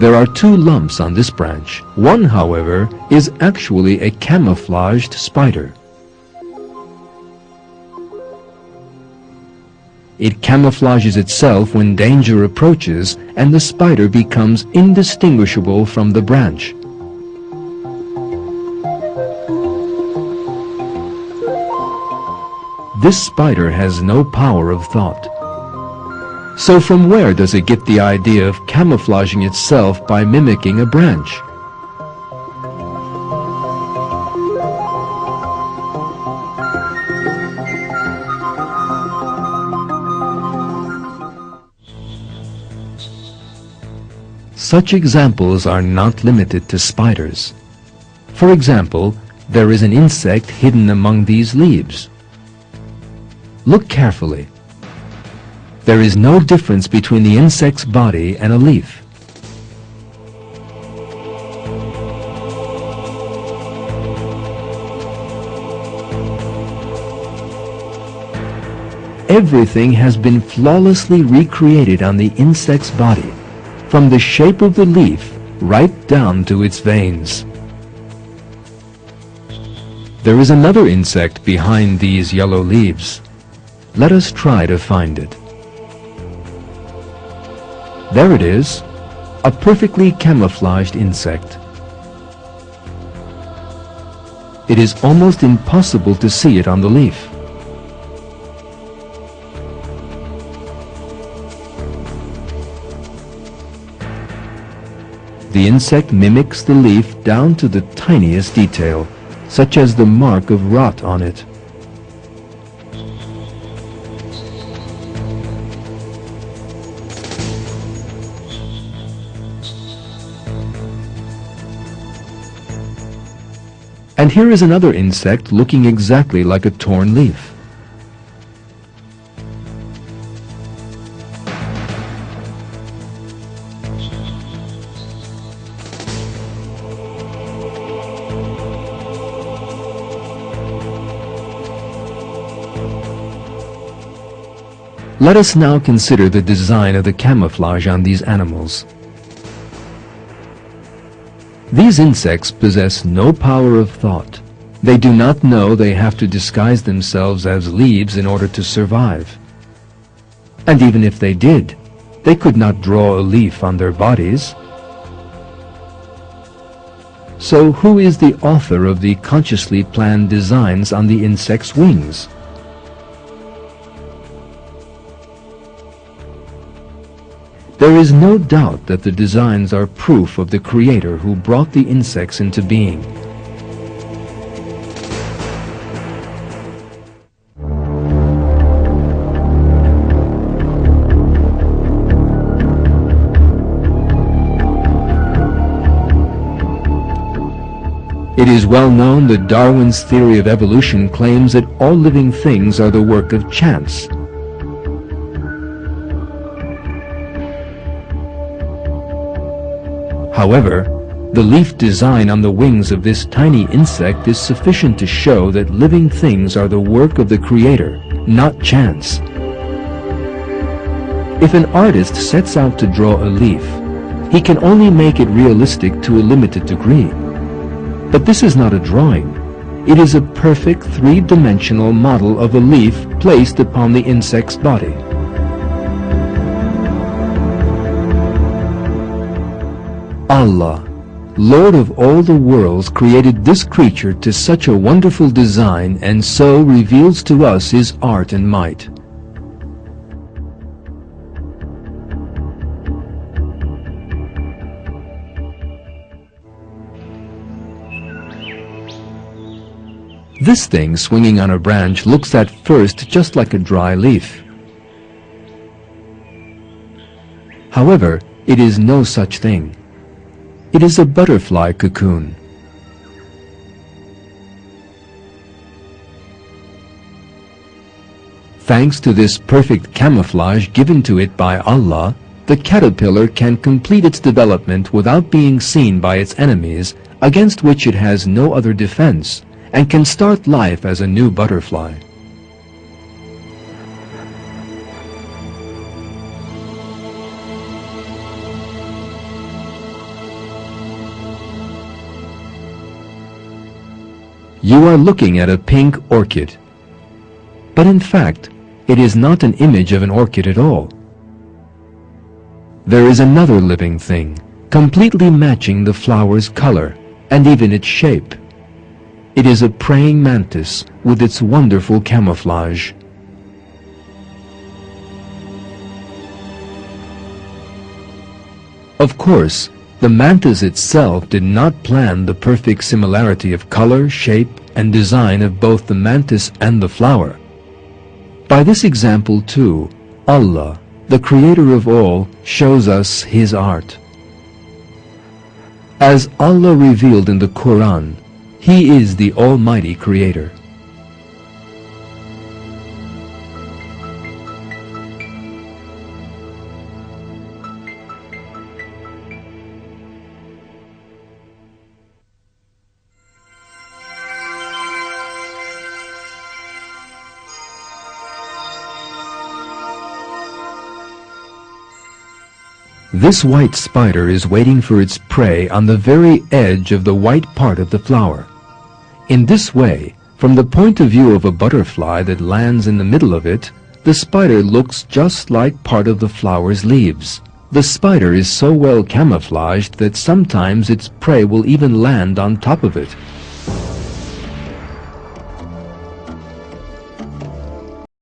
There are two lumps on this branch. One, however, is actually a camouflaged spider. It camouflages itself when danger approaches, and the spider becomes indistinguishable from the branch. This spider has no power of thought. So from where does it get the idea of camouflaging itself by mimicking a branch? Such examples are not limited to spiders. For example, there is an insect hidden among these leaves. Look carefully. There is no difference between the insect's body and a leaf. Everything has been flawlessly recreated on the insect's body, from the shape of the leaf right down to its veins. There is another insect behind these yellow leaves. Let us try to find it. There it is, a perfectly camouflaged insect. It is almost impossible to see it on the leaf. The insect mimics the leaf down to the tiniest detail, such as the mark of rot on it. And here is another insect looking exactly like a torn leaf. Let us now consider the design of the camouflage on these animals. These insects possess no power of thought. They do not know they have to disguise themselves as leaves in order to survive. And even if they did, they could not draw a leaf on their bodies. So who is the author of the consciously planned designs on the insect's wings? There is no doubt that the designs are proof of the Creator who brought the insects into being. It is well known that Darwin's theory of evolution claims that all living things are the work of chance. However, the leaf design on the wings of this tiny insect is sufficient to show that living things are the work of the Creator, not chance. If an artist sets out to draw a leaf, he can only make it realistic to a limited degree. But this is not a drawing. It is a perfect three-dimensional model of a leaf placed upon the insect's body. Allah, Lord of all the worlds, created this creature to such a wonderful design and so reveals to us His art and might. This thing swinging on a branch looks at first just like a dry leaf. However, it is no such thing. It is a butterfly cocoon. Thanks to this perfect camouflage given to it by Allah, the caterpillar can complete its development without being seen by its enemies, against which it has no other defense, and can start life as a new butterfly. You are looking at a pink orchid. But in fact, it is not an image of an orchid at all. There is another living thing, completely matching the flower's color and even its shape. It is a praying mantis with its wonderful camouflage. Of course, the mantis itself did not plan the perfect similarity of color, shape, and design of both the mantis and the flower. By this example too, Allah, the Creator of all, shows us His art. As Allah revealed in the Quran, He is the Almighty Creator. This white spider is waiting for its prey on the very edge of the white part of the flower. In this way, from the point of view of a butterfly that lands in the middle of it, the spider looks just like part of the flower's leaves. The spider is so well camouflaged that sometimes its prey will even land on top of it.